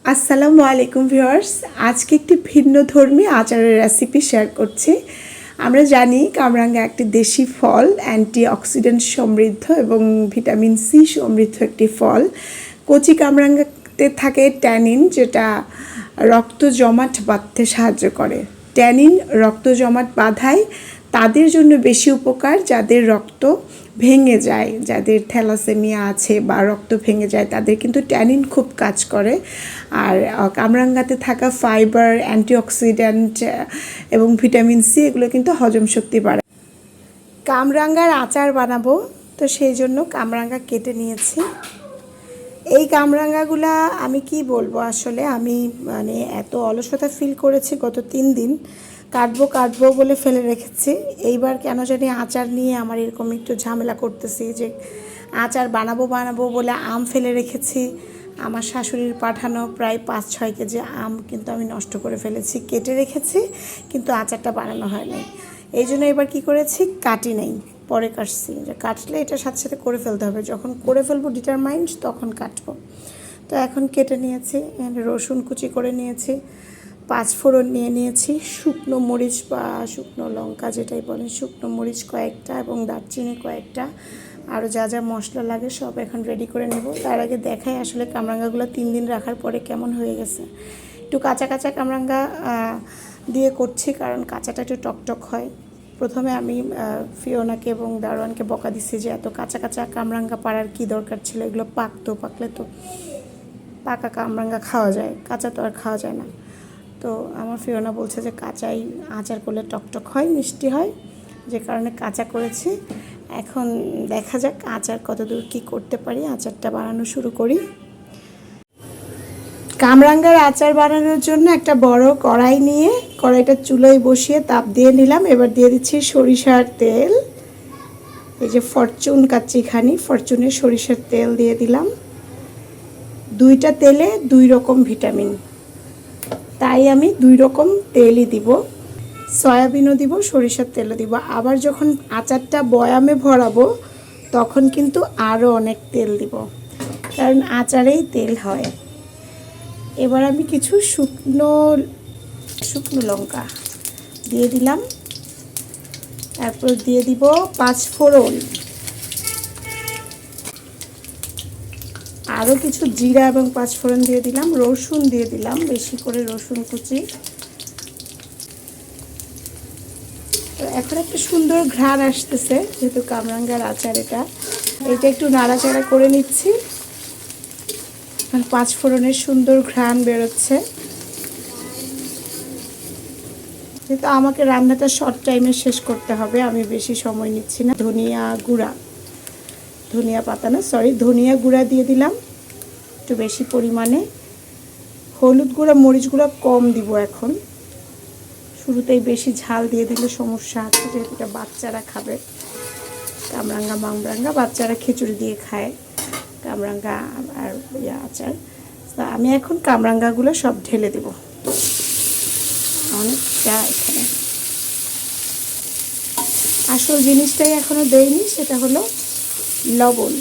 আসসালামু আলাইকুম ভিউয়ার্স। আজকে একটি ভিন্নধর্মী আচারের রেসিপি শেয়ার করছি। আমরা জানি কামরাঙ্গা একটি দেশি ফল, অ্যান্টিঅক্সিডেন্ট সমৃদ্ধ এবং ভিটামিন সি সমৃদ্ধ একটি ফল। কচি কামরাঙ্গাতে থাকে ট্যানিন, যেটা রক্ত জমাট বাঁধতে সাহায্য করে। ট্যানিন রক্ত জমাট বাঁধায় তাদের জন্য বেশি উপকার যাদের রক্ত ভেঙে যায়, যাদের থ্যালাসেমিয়া আছে বা রক্ত ভেঙে যায়, তাদের কিন্তু ট্যানিন খুব কাজ করে। আর কামরাঙ্গাতে থাকা ফাইবার, অ্যান্টিঅক্সিডেন্ট এবং ভিটামিন সি এগুলো কিন্তু হজম শক্তি বাড়ায়। কামরাঙ্গার আচার বানাবো, তো সেই জন্য কামরাঙ্গা কেটে নিয়েছি। এই কামরাঙ্গাগুলা আমি কি বলবো, আসলে আমি এত অলসতা ফিল করেছি গত 3 দিন, কাটবো বলে ফেলে রেখেছি। এইবার কেন জানি আচার নিয়ে আমার এরকম একটু ঝামেলা করতেছি, যে আচার বানাবো বলে আম ফেলে রেখেছি। আমার শাশুড়ির পাঠানো প্রায় 5-6 কেজি আম কিন্তু আমি নষ্ট করে ফেলেছি, কেটে রেখেছি কিন্তু আচারটা বানানো হয়নি। এই জন্য এবার কী করেছি, কাটি নেই, পরে কাটছি। যে কাটলে এটা সাথে করে ফেলতে হবে, যখন করে ফেলবো ডিটারমাইন্ড তখন কাটবো। তো এখন কেটে নিয়েছি, রসুন কুচি করে নিয়েছি, 5 ফোড়ন নিয়েছি, শুকনো মরিচ বা শুকনো লঙ্কা যেটাই বলেন, শুকনো মরিচ কয়েকটা এবং দারচিনি কয়েকটা, আরও যা যা মশলা লাগে সব এখন রেডি করে নেব। তার আগে দেখাই আসলে কামরাঙ্গাগুলো 3 দিন রাখার পরে কেমন হয়ে গেছে। একটু কাঁচা কামরাঙ্গা দিয়ে করছি, কারণ কাঁচাটা একটু টকটক হয়। প্রথমে আমি ফিওনাকে এবং দারোয়ানকে বকা দিচ্ছি যে এত কাঁচা কামরাঙ্গা পাড়ার কি দরকার ছিল, এগুলো পাকলে তো পাকা কামরাঙ্গা খাওয়া যায়, কাঁচা তো আর খাওয়া যায় না। তো আমার ফিওনা বলছে যে কাঁচাই আচার করলে টকটক হয়, মিষ্টি হয়, যে কারণে কাঁচা করেছি। এখন দেখা যাক আচার কতদূর কী করতে পারি, আচারটা বানানো শুরু করি। কামরাঙ্গার আচার বানানোর জন্য একটা বড় কড়াই নিয়ে কড়াইটা চুলোয় বসিয়ে তাপ দিয়ে নিলাম। এবার দিয়ে দিচ্ছি সরিষার তেল। এই যে ফরচুনের সরিষার তেল দিয়ে দিলাম। 2টা তেলে 2 রকম ভিটামিন, তাই আমি 2 রকম তেলই দিব। সয়াবিনও দিব, সরিষার তেলও দিব। আবার যখন আচারটা বয়ামে ভরাবো তখন কিন্তু আরও অনেক তেল দিব, কারণ আচারেই তেল হয়। এবার আমি কিছু শুকনো লঙ্কা দিয়ে দিলাম, তারপর দিয়ে দিব 5 ফোড়ন, আরও কিছু জিরা এবং 5 ফোড়ন দিয়ে দিলাম, রসুন দিয়ে দিলাম, বেশি করে রসুন কুচি। তো এখন একটা সুন্দর ঘ্রাণ আসতেছে, যেহেতু কামরাঙ্গার আচার এটা একটু নাড়াচাড়া করে নিচ্ছি। 5 ফোড়নের সুন্দর ঘ্রাণ বেরোচ্ছে। যেহেতু আমাকে রান্নাটা শর্ট টাইমে শেষ করতে হবে, আমি বেশি সময় নিচ্ছি না। ধনিয়া গুঁড়া দিয়ে দিলাম একটু বেশি পরিমাণে। হলুদ গুঁড়া, মরিচ গুঁড়া কম দিব এখন, শুরুতেই বেশি ঝাল দিয়ে দিলে সমস্যা আছে, যেহেতু এটা বাচ্চারা খাবে। কামরাঙ্গা বাচ্চারা খিচুড়ি দিয়ে খায়, কামরাঙ্গা আর আচার। তা আমি এখন কামরাঙ্গাগুলো সব ঢেলে দেব অনেকটা এখানে। আসল জিনিসটাই এখনও দেইনি, সেটা হলো লবণ।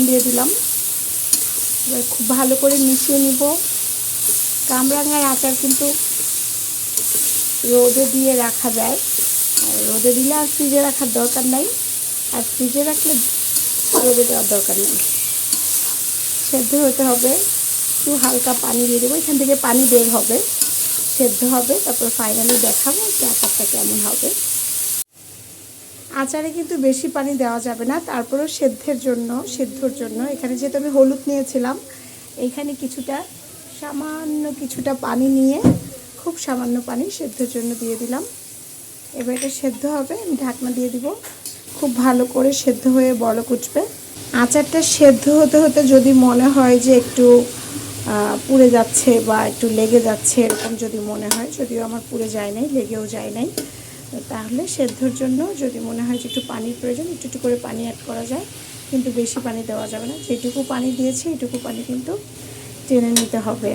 দিয়ে দিলাম। এবার খুব ভালো করে মিশিয়ে নিব। কামরাঙ্গার আচার কিন্তু রোদে দিয়ে রাখা যায়, আর রোদে দিলে আর ফ্রিজে রাখার দরকার নাই, আর ফ্রিজে রাখলে রোদে দেওয়ার দরকার নেই। সেদ্ধ হতে হবে, একটু হালকা পানি দিয়ে দেবো, এখান থেকে পানি বের হবে, সেদ্ধ হবে, তারপর ফাইনালি দেখাবো যে আচারটা কেমন হবে। আচারে কিন্তু বেশি পানি দেওয়া যাবে না, তারপরেও সেদ্ধর জন্য এখানে যেহেতু আমি হলুদ নিয়েছিলাম, এইখানে সামান্য কিছুটা পানি নিয়ে, খুব সামান্য পানি সেদ্ধর জন্য দিয়ে দিলাম। এবার এটা সেদ্ধ হবে, আমি ঢাকনা দিয়ে দিব, খুব ভালো করে সেদ্ধ হয়ে বলক উঠবে। আচারটা সেদ্ধ হতে যদি মনে হয় যে একটু পুড়ে যাচ্ছে বা একটু লেগে যাচ্ছে, এরকম যদি মনে হয়, যদিও আমার পুড়ে যায় নাই, লেগেও যায় নাই, তাহলে সেদ্ধর জন্য যদি মনে হয় যে একটু পানির প্রয়োজন, একটু করে পানি অ্যাড করা যায়, কিন্তু বেশি পানি দেওয়া যাবে না। যেটুকু পানি দিয়েছি এইটুকু পানি কিন্তু টেনে নিতে হবে।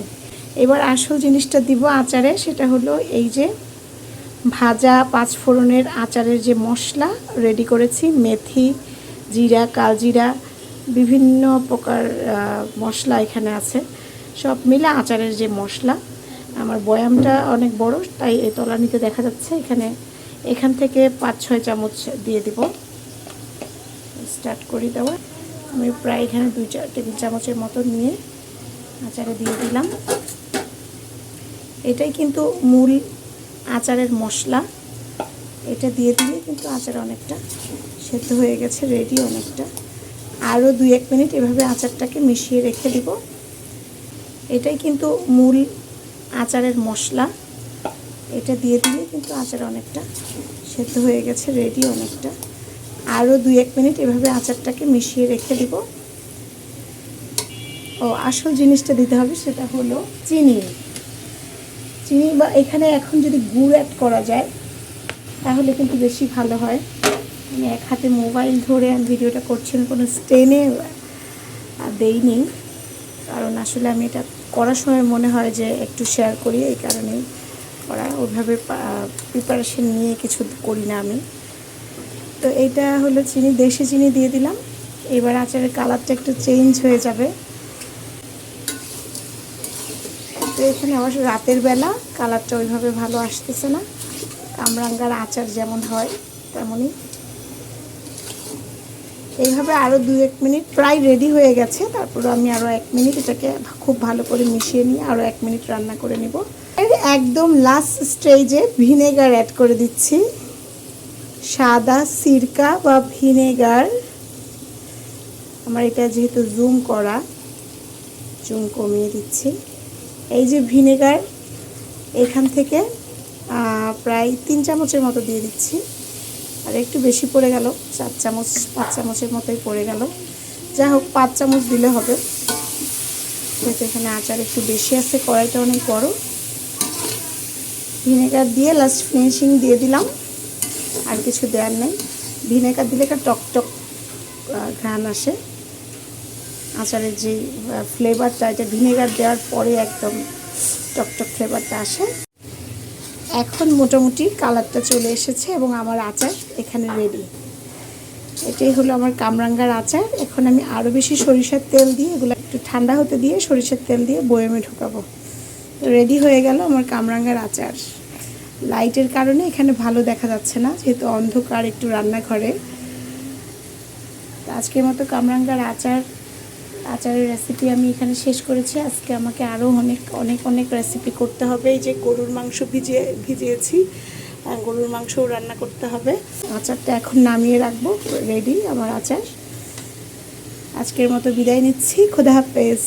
এবার আসল জিনিসটা দিব আচারে, সেটা হলো এই যে ভাজা 5 ফোড়নের আচারের যে মশলা রেডি করেছি, মেথি, জিরা, কালজিরা, বিভিন্ন প্রকার মশলা এখানে আছে, সব মিলে আচারের যে মশলা। আমার বয়ামটা অনেক বড়, তাই এই তলানিতে দেখা যাচ্ছে। এখান থেকে 5-6 চামচ দিয়ে দিব। স্টার্ট করি দেওয়া। আমি প্রায় এখানে 2-4 টেবিল চামচের মতো নিয়ে আচারে দিয়ে দিলাম। এটাই কিন্তু মূল আচারের মশলা। এটা দিয়ে দিলে কিন্তু আচার অনেকটা সেদ্ধ হয়ে গেছে, রেডি অনেকটা। আরও 2-1 মিনিট এভাবে আচারটাকে মিশিয়ে রেখে দিব। এটাই কিন্তু মূল আচারের মশলা। এটা দিয়ে দিলে কিন্তু আচার অনেকটা সেদ্ধ হয়ে গেছে, রেডি অনেকটা। আরও 2-1 মিনিট এভাবে আচারটাকে মিশিয়ে রেখে দিব। ও আসল জিনিসটা দিতে হবে, সেটা হলো চিনি। বা এখানে এখন যদি গুড় অ্যাড করা যায় তাহলে কিন্তু বেশি ভালো হয়। আমি এক হাতে মোবাইল ধরে আমি ভিডিওটা করছি, কোনো স্টেনে দেইনি, কারণ আসলে আমি এটা করার সময় মনে হয় যে একটু শেয়ার করি, এই কারণেই করা। ওইভাবে প্রিপারেশন নিয়ে কিছু করি না আমি। তো এইটা হলো চিনি, দেশি চিনি দিয়ে দিলাম। এবার আচারের কালারটা একটু চেঞ্জ হয়ে যাবে। তো এখানে অবশ্য রাতের বেলা কালারটা ওইভাবে ভালো আসতেছে না, কামরাঙ্গার আচার যেমন হয় তেমনই। এইভাবে আরও 2-1 মিনিট প্রায় রেডি হয়ে গেছে। তারপরে আমি আরও 1 মিনিট এটাকে খুব ভালো করে মিশিয়ে নিয়ে আরও 1 মিনিট রান্না করে নিব। একদম লাস্ট স্টেজে ভিনেগার অ্যাড করে দিচ্ছি। সাদা সিরকা বা ভিনেগার। আমার এটা যেহেতু জুম করা, জুম কমিয়ে দিচ্ছি। এই যে ভিনেগার, এখান থেকে প্রায় 3 চামচের মতো দিয়ে দিচ্ছি। আর একটু বেশি পড়ে গেল, 4-5 চামচের মতোই পড়ে গেল। যা হোক 5 চামচ দিলে হবে, যেহেতু এখানে আচার একটু বেশি আছে, কড়াইটা অনেক বড়। ভিনেগার দিয়ে লাস্ট ফিনিশিং দিয়ে দিলাম, আর কিছু দেওয়ার নেই। ভিনেগার দিলে একটা টকটক ঘ্রাণ আসে। আচারের যে ফ্লেভারটা, এটা ভিনেগার দেওয়ার পরে একদম টকটক ফ্লেভারটা আসে। এখন মোটামুটি কালারটা চলে এসেছে এবং আমার আচার এখানে রেডি। এটাই হলো আমার কামরাঙ্গার আচার। এখন আমি আরও বেশি সরিষার তেল দিয়ে, এগুলো একটু ঠান্ডা হতে দিয়ে সরিষার তেল দিয়ে বয়ামে ঢোকাবো। রেডি হয়ে গেল আমার কামরাঙ্গার আচার। লাইটের কারণে এখানে ভালো দেখা যাচ্ছে না, যেহেতু অন্ধকার একটু রান্নাঘরে। আজকের মতো কামরাঙ্গার আচারের রেসিপি আমি এখানে শেষ করেছি। আজকে আমাকে আরও অনেক রেসিপি করতে হবে। এই যে গরুর মাংস ভিজিয়েছি, গরুর মাংসও রান্না করতে হবে। আচারটা এখন নামিয়ে রাখবো, রেডি আমার আচার। আজকের মতো বিদায় নিচ্ছি, খোদা হাফেজ।